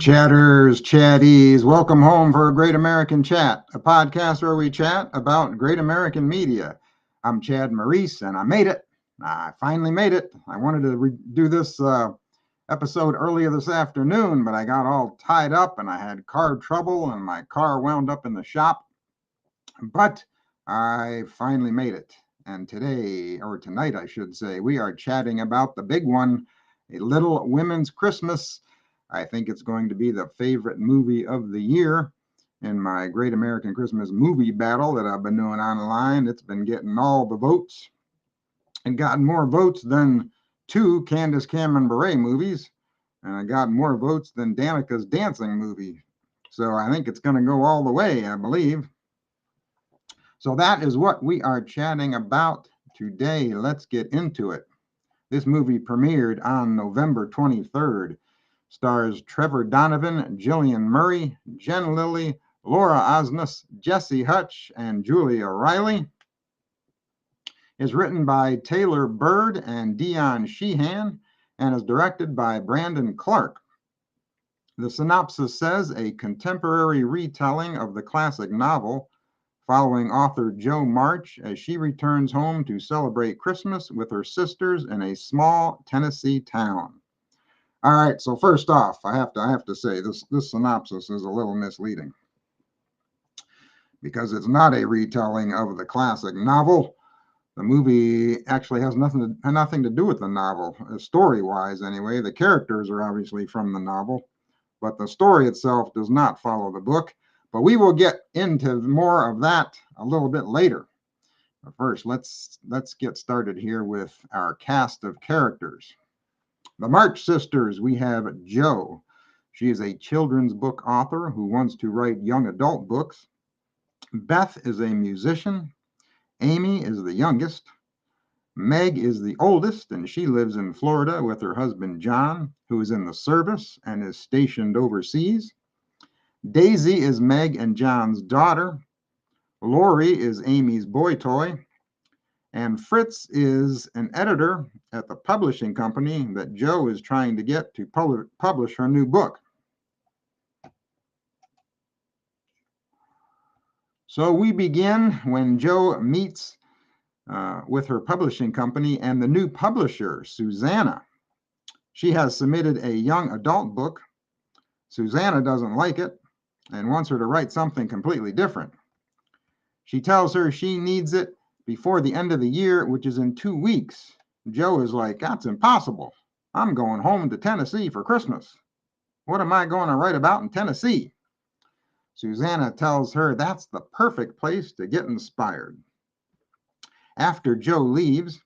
Chatters, chatties, welcome home for a Great American Chat, a podcast where we chat about great American media. I'm Chad Maurice, and I made it. I finally made it. I wanted to do this episode earlier this afternoon, but I got all tied up and I had car trouble and my car wound up in the shop. But I finally made it. And today, or tonight, I should say, we are chatting about the big one, A Little Women's Christmas. I think it's going to be the favorite movie of the year in my Great American Christmas movie battle that I've been doing online. It's been getting all the votes and gotten more votes than two Candace Cameron Bure movies. And I got more votes than Danica's Dancing movie. So I think it's going to go all the way, I believe. So that is what we are chatting about today. Let's get into it. This movie premiered on November 23rd. Stars Trevor Donovan, Jillian Murray, Jen Lilley, Laura Osnes, Jesse Hutch, and Julia Reilly. Is written by Taylor Bird and Dion Sheehan and is directed by Brandon Clark. The synopsis says a contemporary retelling of the classic novel following author Jo March as she returns home to celebrate Christmas with her sisters in a small Tennessee town. All right, so first off, I have to say this synopsis is a little misleading because it's not a retelling of the classic novel. The movie actually has nothing to do with the novel, story-wise anyway. The characters are obviously from the novel, but the story itself does not follow the book. But we will get into more of that a little bit later. But first, let's get started here with our cast of characters. The March sisters, we have Jo. She is a children's book author who wants to write young adult books. Beth is a musician. Amy is the youngest. Meg is the oldest, and she lives in Florida with her husband, John, who is in the service and is stationed overseas. Daisy is Meg and John's daughter. Lori is Amy's boy toy. And Fritz is an editor at the publishing company that Jo is trying to get to publish her new book. So we begin when Jo meets with her publishing company and the new publisher, Susanna. She has submitted a young adult book. Susanna doesn't like it and wants her to write something completely different. She tells her she needs it before the end of the year, which is in 2 weeks. Jo is like, that's impossible. I'm going home to Tennessee for Christmas. What am I going to write about in Tennessee? Susanna tells her that's the perfect place to get inspired. After Jo leaves,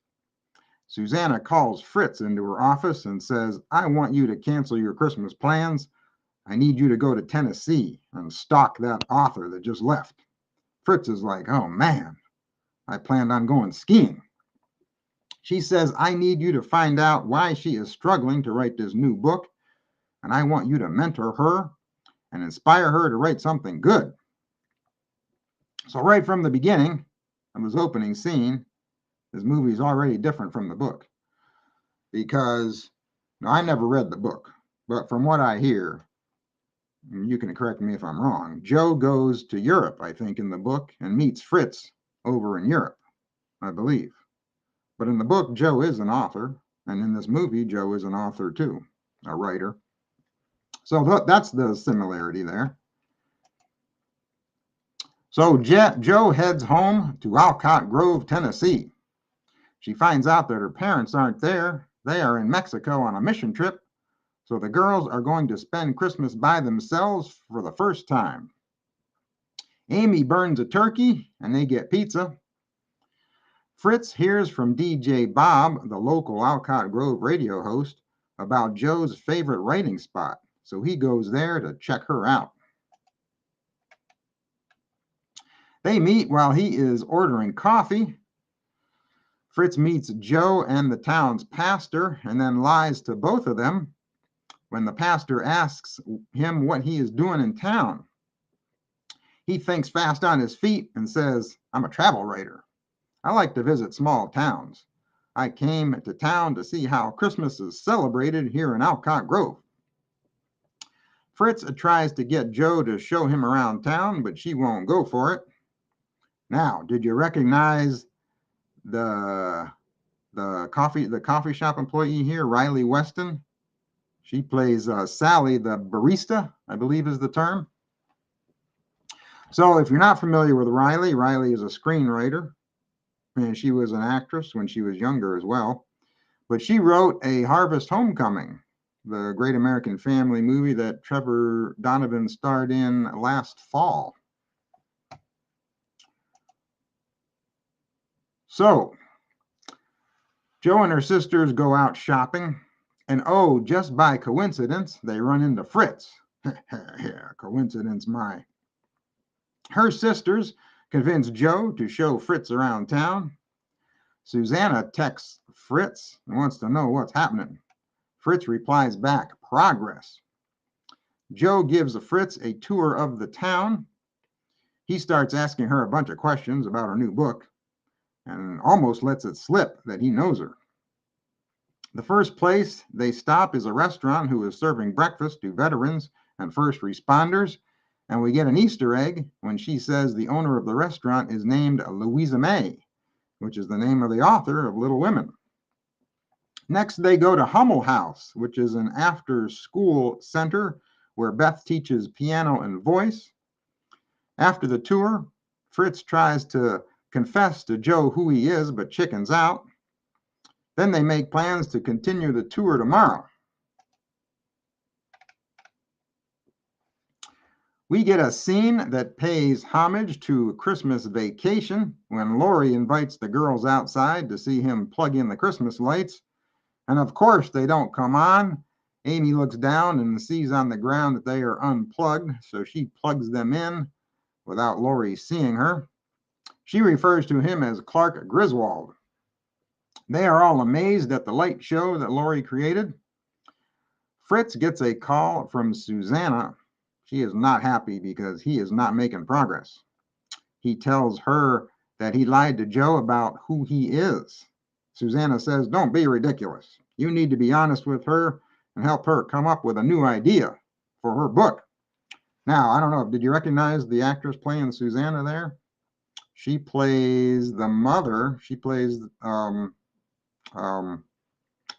Susanna calls Fritz into her office and says, I want you to cancel your Christmas plans. I need you to go to Tennessee and stalk that author that just left. Fritz is like, oh man, I planned on going skiing. She says, I need you to find out why she is struggling to write this new book, and I want you to mentor her and inspire her to write something good. So right from the beginning of this opening scene, this movie is already different from the book because I never read the book, but from what I hear, you can correct me if I'm wrong, Jo goes to Europe, I think, in the book and meets Fritz over in Europe, I believe. But in the book, Jo is an author, and in this movie, Jo is an author too, a writer. So that's the similarity there. So Jo heads home to Alcott Grove, Tennessee. She finds out that her parents aren't there. They are in Mexico on a mission trip. So the girls are going to spend Christmas by themselves for the first time. Amy burns a turkey and they get pizza. Fritz hears from DJ Bob, the local Alcott Grove radio host, about Jo's favorite writing spot. So he goes there to check her out. They meet while he is ordering coffee. Fritz meets Jo and the town's pastor and then lies to both of them when the pastor asks him what he is doing in town. He thinks fast on his feet and says, I'm a travel writer. I like to visit small towns. I came to town to see how Christmas is celebrated here in Alcott Grove. Fritz tries to get Joe to show him around town, but she won't go for it. Now, did you recognize the coffee shop employee here, Reilly Weston? She plays Sally, the barista, I believe is the term. So if you're not familiar with Reilly, Reilly is a screenwriter, and she was an actress when she was younger as well. But she wrote A Harvest Homecoming, the Great American Family movie that Trevor Donovan starred in last fall. So Joe and her sisters go out shopping, and oh, just by coincidence, they run into Fritz. Yeah, coincidence my. Her sisters convince Joe to show Fritz around town. Susanna texts Fritz and wants to know what's happening. Fritz replies back, progress. Joe gives Fritz a tour of the town. He starts asking her a bunch of questions about her new book and almost lets it slip that he knows her. The first place they stop is a restaurant who is serving breakfast to veterans and first responders, and we get an Easter egg when she says the owner of the restaurant is named Louisa May, which is the name of the author of Little Women. Next, they go to Hummel House, which is an after-school center where Beth teaches piano and voice. After the tour, Fritz tries to confess to Joe who he is, but chickens out. Then they make plans to continue the tour tomorrow. We get a scene that pays homage to Christmas Vacation when Lori invites the girls outside to see him plug in the Christmas lights. And of course, they don't come on. Amy looks down and sees on the ground that they are unplugged, so she plugs them in without Lori seeing her. She refers to him as Clark Griswold. They are all amazed at the light show that Lori created. Fritz gets a call from Susanna. She is not happy because he is not making progress. He tells her that he lied to Joe about who he is. Susanna says, don't be ridiculous. You need to be honest with her and help her come up with a new idea for her book. Now, I don't know, did you recognize the actress playing Susanna there? She plays the mother. She plays the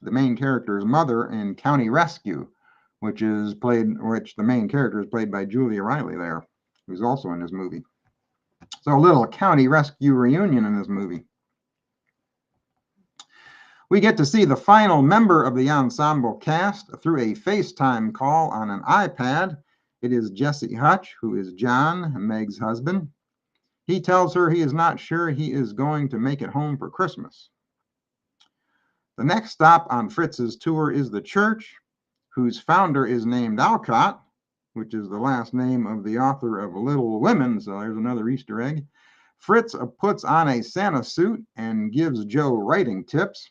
main character's mother in County Rescue, which the main character is played by Julia Reilly there, who's also in this movie. So a little County Rescue reunion in this movie. We get to see the final member of the ensemble cast through a FaceTime call on an iPad. It is Jesse Hutch, who is John, Meg's husband. He tells her he is not sure he is going to make it home for Christmas. The next stop on Fritz's tour is the church, whose founder is named Alcott, which is the last name of the author of Little Women, so there's another Easter egg. Fritz puts on a Santa suit and gives Joe writing tips.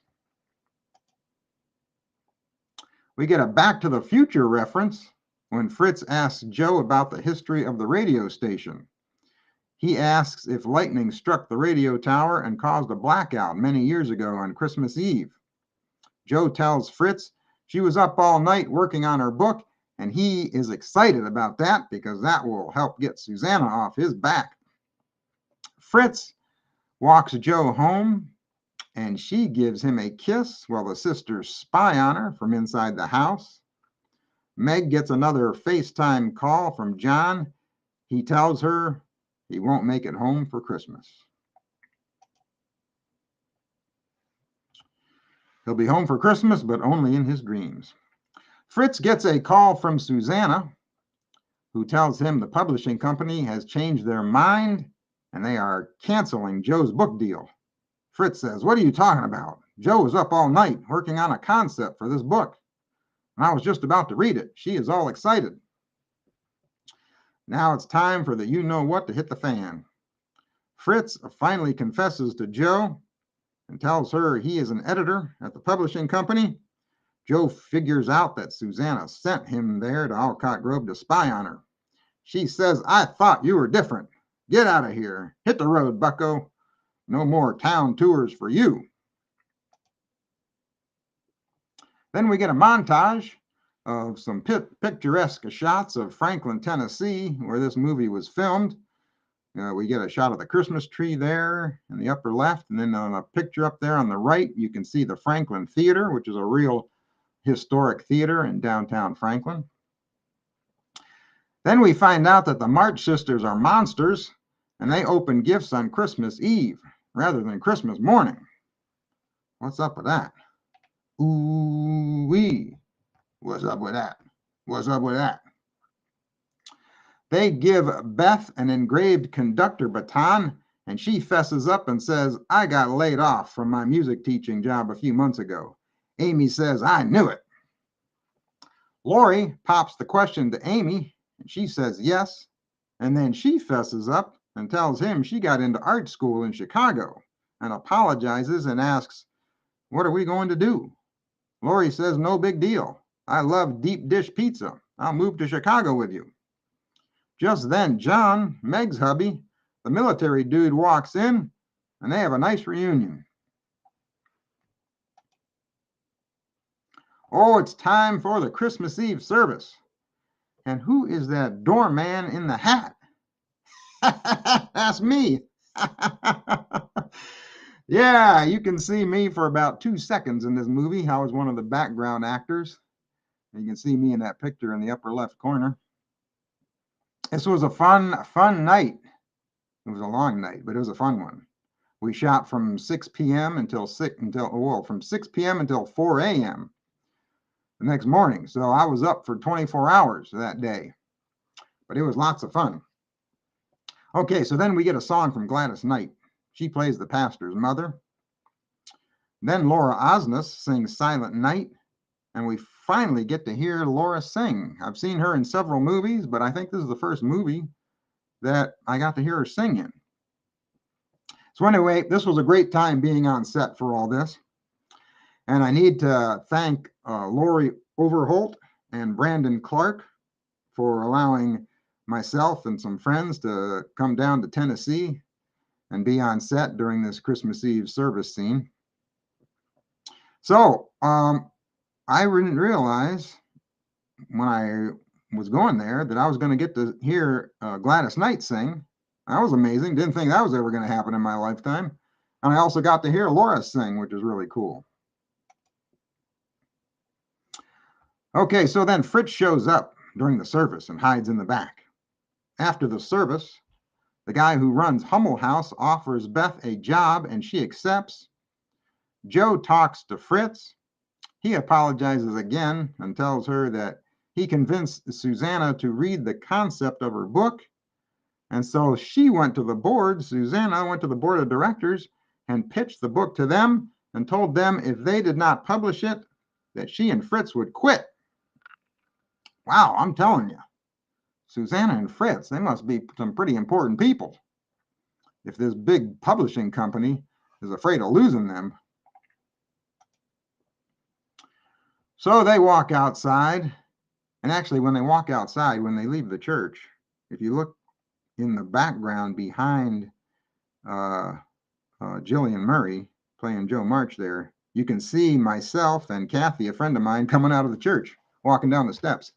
We get a Back to the Future reference when Fritz asks Joe about the history of the radio station. He asks if lightning struck the radio tower and caused a blackout many years ago on Christmas Eve. Joe tells Fritz she was up all night working on her book, and he is excited about that because that will help get Susanna off his back. Fritz walks Joe home, and she gives him a kiss while the sisters spy on her from inside the house. Meg gets another FaceTime call from John. He tells her he won't make it home for Christmas. He'll be home for Christmas, but only in his dreams. Fritz gets a call from Susanna, who tells him the publishing company has changed their mind and they are canceling Joe's book deal. Fritz says, what are you talking about? Joe was up all night working on a concept for this book, and I was just about to read it. She is all excited. Now it's time for the you-know-what to hit the fan. Fritz finally confesses to Joe and tells her he is an editor at the publishing company. Joe figures out that Susanna sent him there to Alcott Grove to spy on her. She says, I thought you were different. Get out of here. Hit the road, bucko. No more town tours for you. Then we get a montage of some picturesque shots of Franklin, Tennessee, where this movie was filmed. We get a shot of the Christmas tree there in the upper left, and then on a picture up there on the right, you can see the Franklin Theater, which is a real historic theater in downtown Franklin. Then we find out that the March Sisters are monsters, and they open gifts on Christmas Eve rather than Christmas morning. What's up with that? Ooh-wee. What's up with that? What's up with that? They give Beth an engraved conductor baton, and she fesses up and says, I got laid off from my music teaching job a few months ago. Amy says, I knew it. Lori pops the question to Amy, and she says yes, and then she fesses up and tells him she got into art school in Chicago and apologizes and asks, what are we going to do? Lori says, no big deal. I love deep dish pizza. I'll move to Chicago with you. Just then, John, Meg's hubby, the military dude, walks in, and they have a nice reunion. Oh, it's time for the Christmas Eve service. And who is that doorman in the hat? That's me. Yeah, you can see me for about 2 seconds in this movie. I was one of the background actors. You can see me in that picture in the upper left corner. This was a fun night. It was a long night, but it was a fun one. We shot from 6 p.m. until 4 a.m. the next morning. So I was up for 24 hours that day, but it was lots of fun. Okay, so then we get a song from Gladys Knight. She plays the pastor's mother. Then Laura Osnes sings Silent Night, and we finally get to hear Laura sing. I've seen her in several movies, but I think this is the first movie that I got to hear her sing in. So anyway, this was a great time being on set for all this. And I need to thank Lori Overholt and Brandon Clark for allowing myself and some friends to come down to Tennessee and be on set during this Christmas Eve service scene. So I didn't realize when I was going there that I was going to get to hear Gladys Knight sing. That was amazing. Didn't think that was ever going to happen in my lifetime. And I also got to hear Laura sing, which is really cool. Okay, so then Fritz shows up during the service and hides in the back. After the service, the guy who runs Hummel House offers Beth a job and she accepts. Joe talks to Fritz. He apologizes again and tells her that he convinced Susanna to read the concept of her book. And so she went to the board, Susanna went to the board of directors and pitched the book to them and told them if they did not publish it, that she and Fritz would quit. Wow, I'm telling you. Susanna and Fritz, they must be some pretty important people if this big publishing company is afraid of losing them. So they walk outside, and actually when they walk outside, when they leave the church, if you look in the background behind Jillian Murray playing Joe March there, you can see myself and Kathy, a friend of mine, coming out of the church, walking down the steps.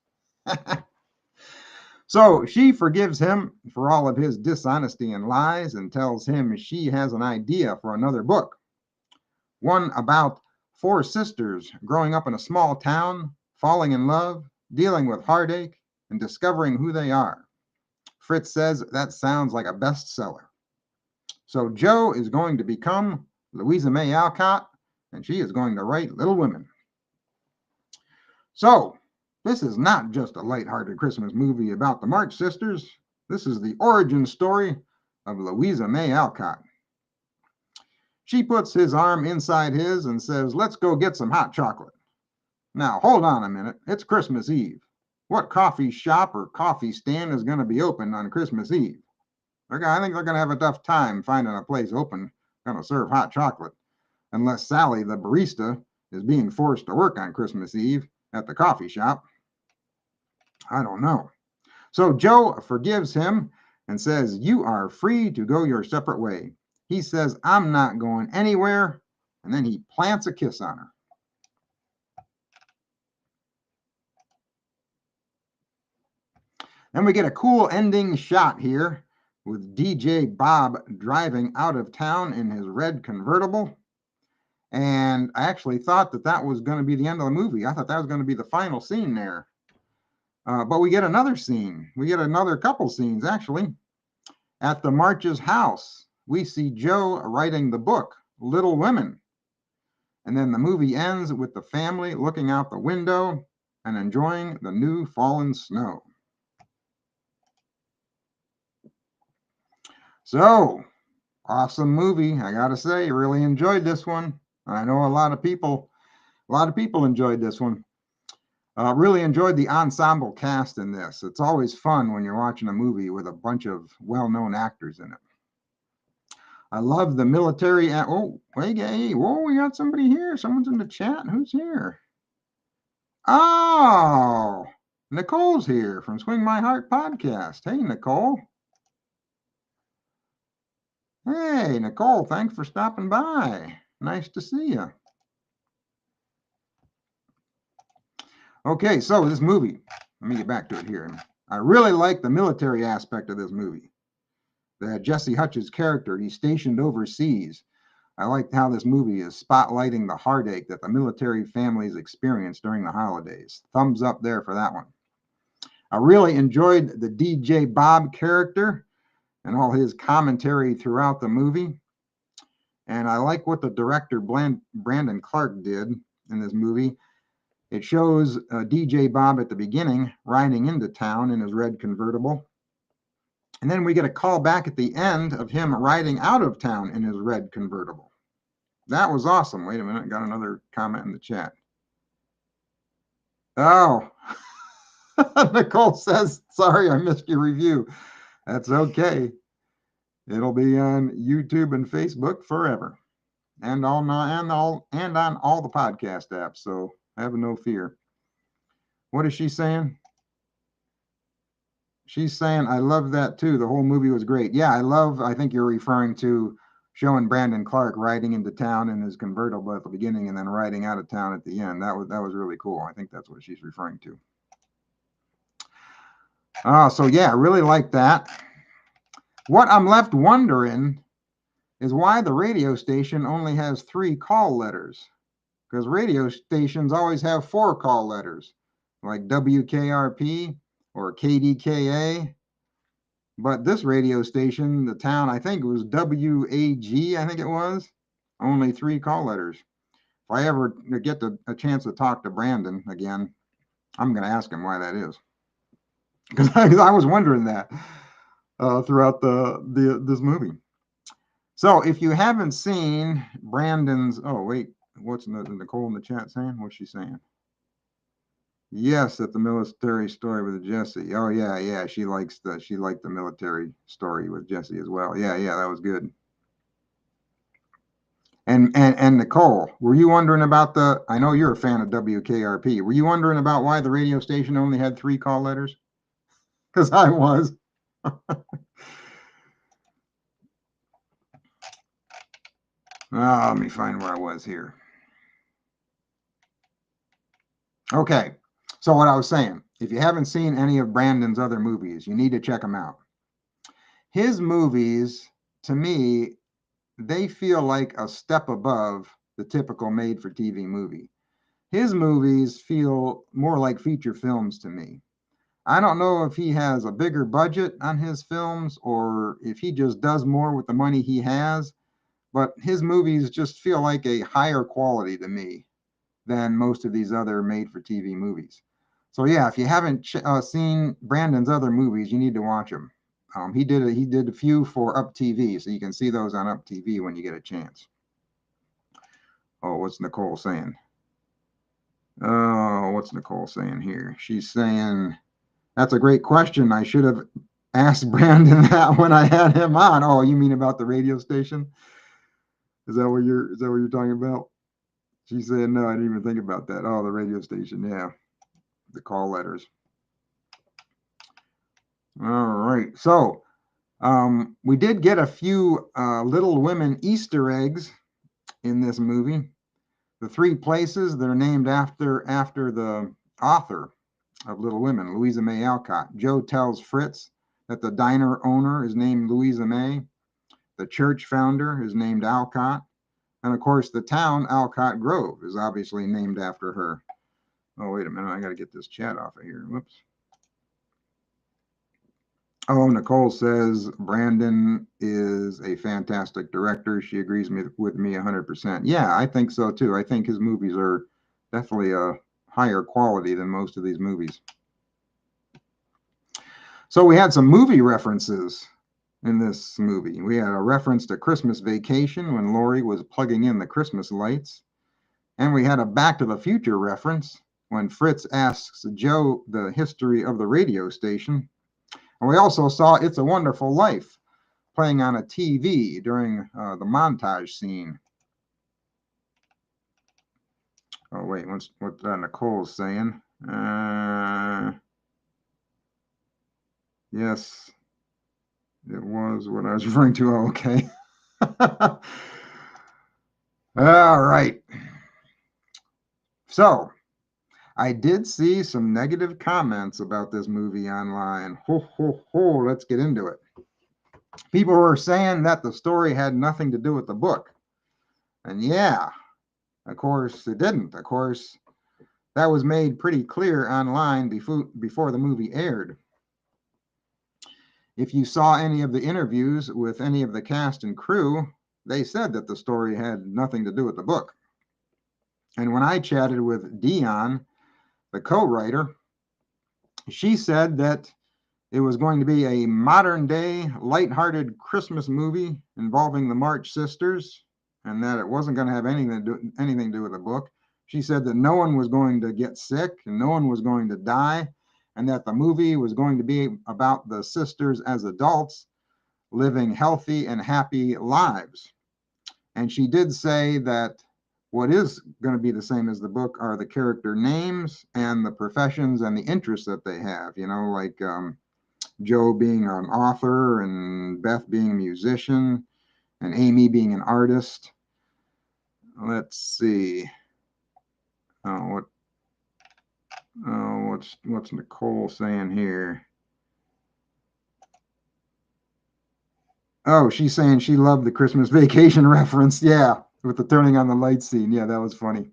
So she forgives him for all of his dishonesty and lies and tells him she has an idea for another book. One about 4 sisters growing up in a small town, falling in love, dealing with heartache, and discovering who they are. Fritz says that sounds like a bestseller. So Joe is going to become Louisa May Alcott, and she is going to write Little Women. So this is not just a lighthearted Christmas movie about the March Sisters. This is the origin story of Louisa May Alcott. She puts his arm inside his and says, let's go get some hot chocolate. Now, hold on a minute. It's Christmas Eve. What coffee shop or coffee stand is going to be open on Christmas Eve? I think they're going to have a tough time finding a place open going to serve hot chocolate, unless Sally, the barista, is being forced to work on Christmas Eve at the coffee shop. I don't know. So Joe forgives him and says, you are free to go your separate way. He says, I'm not going anywhere. And then he plants a kiss on her. And we get a cool ending shot here with DJ Bob driving out of town in his red convertible. And I actually thought that was going to be the end of the movie. I thought that was going to be the final scene there. But we get another scene. We get another couple scenes, actually. At the March's house, we see Joe writing the book, Little Women. And then the movie ends with the family looking out the window and enjoying the new fallen snow. So, awesome movie. I got to say, really enjoyed this one. I know a lot of people enjoyed this one. Really enjoyed the ensemble cast in this. It's always fun when you're watching a movie with a bunch of well-known actors in it. I love the military. Oh, hey, whoa, we got somebody here. Someone's in the chat. Who's here? Oh, Nicole's here from Swing My Heart podcast. Hey, Nicole. Hey, Nicole, thanks for stopping by. Nice to see you. Okay, so this movie, let me get back to it here. I really like the military aspect of this movie. That Jesse Hutch's character, he's stationed overseas. I liked how this movie is spotlighting the heartache that the military families experience during the holidays. Thumbs up there for that one. I really enjoyed the DJ Bob character and all his commentary throughout the movie. And I like what the director Brandon Clark did in this movie. It shows DJ Bob at the beginning riding into town in his red convertible. And then we get a call back at the end of him riding out of town in his red convertible. That was awesome. Wait a minute, got another comment in the chat. Oh, Nicole says, sorry, I missed your review. That's okay. It'll be on YouTube and Facebook forever, and on all the podcast apps. So have no fear. What is she saying? She's saying, I love that too. The whole movie was great. Yeah, I think you're referring to showing Brandon Clark riding into town in his convertible at the beginning and then riding out of town at the end. That was really cool. I think that's what she's referring to. So yeah, I really like that. What I'm left wondering is why the radio station only has 3 call letters. Because radio stations always have 4 call letters, like WKRP or KDKA. But this radio station, the town, I think it was WAG, I think it was, only 3 call letters. If I ever get a chance to talk to Brandon again, I'm going to ask him why that is. Because I was wondering that throughout this movie. So if you haven't seen Brandon's, oh wait, what's Nicole in the chat saying? What's she saying? Yes, at the military story with Jesse. Oh yeah, she liked the military story with Jesse as well. Yeah, that was good. And Nicole, were you wondering about I know you're a fan of WKRP. Were you wondering about why the radio station only had 3 call letters? Because I was. Let me find where I was here. Okay, so what I was saying, if you haven't seen any of Brandon's other movies, you need to check them out. His movies, to me, they feel like a step above the typical made-for-TV movie. His movies feel more like feature films to me. I don't know if he has a bigger budget on his films or if he just does more with the money he has, but his movies just feel like a higher quality to me than most of these other made-for-TV movies. So yeah, if you haven't seen Brandon's other movies, you need to watch them. He did a few for Up TV, so you can see those on Up TV when you get a chance. Oh, what's Nicole saying? Oh, what's Nicole saying here? She's saying, that's a great question. I should have asked Brandon that when I had him on. Oh, you mean about the radio station? Is that what you're talking about? She said, no, I didn't even think about that. Oh, the radio station, yeah. The call letters. All right. So we did get a few Little Women Easter eggs in this movie. The 3 places, they're named after the author of Little Women, Louisa May Alcott. Joe tells Fritz that the diner owner is named Louisa May. The church founder is named Alcott. And of course, the town, Alcott Grove, is obviously named after her. Oh, wait a minute. I got to get this chat off of here. Whoops. Oh, Nicole says Brandon is a fantastic director. She agrees with me 100%. Yeah, I think so too. I think his movies are definitely a higher quality than most of these movies. So we had some movie references in this movie. We had a reference to Christmas Vacation when Laurie was plugging in the Christmas lights. And we had a Back to the Future reference when Fritz asks Joe the history of the radio station. And we also saw It's a Wonderful Life playing on a TV during the montage scene. Oh, wait, what's what Nicole's saying? Yes, it was what I was referring to. Oh, okay. All right. So I did see some negative comments about this movie online. Let's get into it. People were saying that the story had nothing to do with the book. And yeah, of course it didn't. Of course, that was made pretty clear online before the movie aired. If you saw any of the interviews with any of the cast and crew, they said that the story had nothing to do with the book. And when I chatted with Dion, the co-writer, she said that it was going to be a modern day, lighthearted Christmas movie involving the March sisters, and that it wasn't going to have anything to do with the book. She said that no one was going to get sick and no one was going to die, and that the movie was going to be about the sisters as adults living healthy and happy lives. And she did say that what is going to be the same as the book are the character names and the professions and the interests that they have, you know, like Joe being an author and Beth being a musician and Amy being an artist. Let's see. What's Nicole saying here? Oh, she's saying she loved the Christmas Vacation reference. Yeah, with the turning on the light scene. Yeah, that was funny.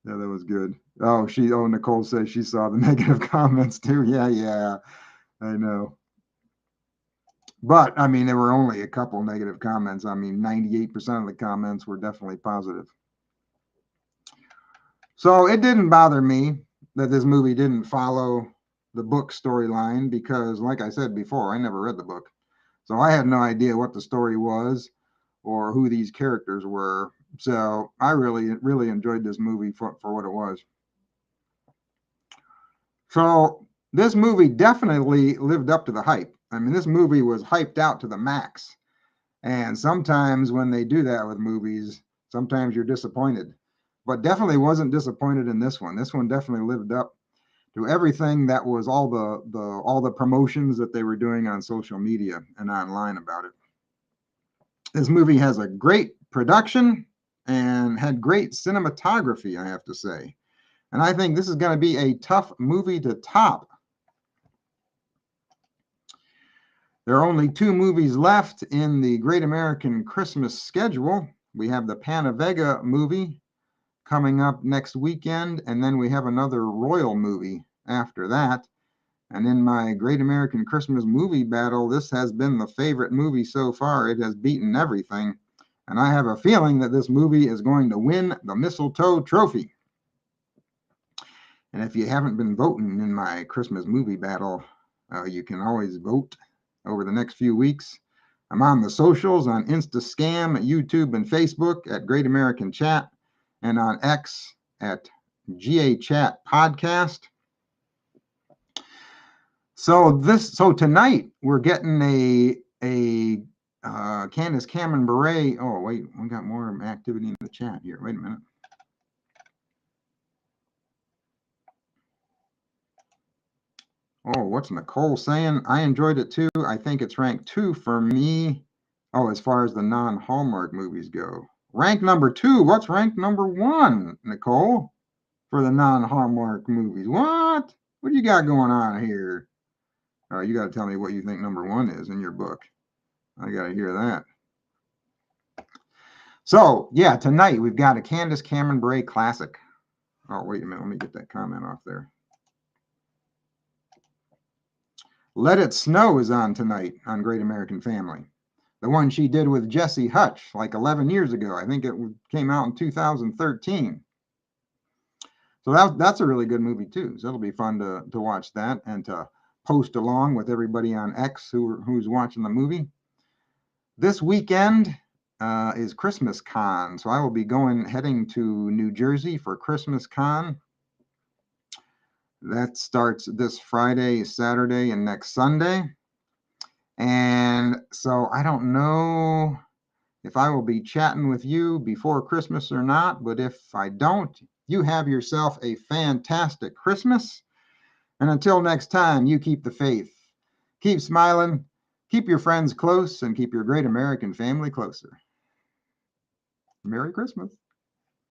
Yeah, that was good. Oh, Nicole says she saw the negative comments too. Yeah, I know. But I mean, there were only a couple negative comments. I mean, 98% of the comments were definitely positive. So it didn't bother me that this movie didn't follow the book storyline because, like I said before, I never read the book. So I had no idea what the story was or who these characters were. So I really enjoyed this movie for what it was. So this movie definitely lived up to the hype. I mean, this movie was hyped out to the max. And sometimes when they do that with movies, sometimes you're disappointed. But definitely wasn't disappointed in this one. This one definitely lived up to everything that was all the promotions that they were doing on social media and online about it. This movie has a great production and had great cinematography, I have to say. And I think this is going to be a tough movie to top. There are only 2 movies left in the Great American Christmas schedule. We have the Panavega movie coming up next weekend, and then we have another Royal movie after that. And in my Great American Christmas movie battle, this has been the favorite movie so far. It has beaten everything. And I have a feeling that this movie is going to win the Mistletoe Trophy. And if you haven't been voting in my Christmas movie battle, you can always vote over the next few weeks. I'm on the socials on Instascam, YouTube, and Facebook at Great American Chat, and on X at GA Chat Podcast. So tonight we're getting a Candace Cameron Bure. Oh wait, we got more activity in the chat here. Wait a minute. Oh, what's Nicole saying? I enjoyed it too. I think it's ranked 2 for me. Oh, as far as the non-Hallmark movies go. Rank number 2. What's rank number 1, Nicole? for the non-Hallmark movies. What? What do you got going on here? Oh, you got to tell me what you think number 1 is in your book. I got to hear that. So, yeah, tonight we've got a Candace Cameron Bure classic. Oh, wait a minute. Let me get that comment off there. Let It Snow is on tonight on Great American Family. The one she did with Jesse Hutch like 11 years ago. I think it came out in 2013. So that's a really good movie too. So it'll be fun to watch that and to post along with everybody on X who's watching the movie. This weekend is Christmas Con. So I will be heading to New Jersey for Christmas Con. That starts this Friday, Saturday, and next Sunday. And so I don't know if I will be chatting with you before Christmas or not, but if I don't, you have yourself a fantastic Christmas. And until next time, you keep the faith. Keep smiling, keep your friends close, and keep your great American family closer. Merry Christmas.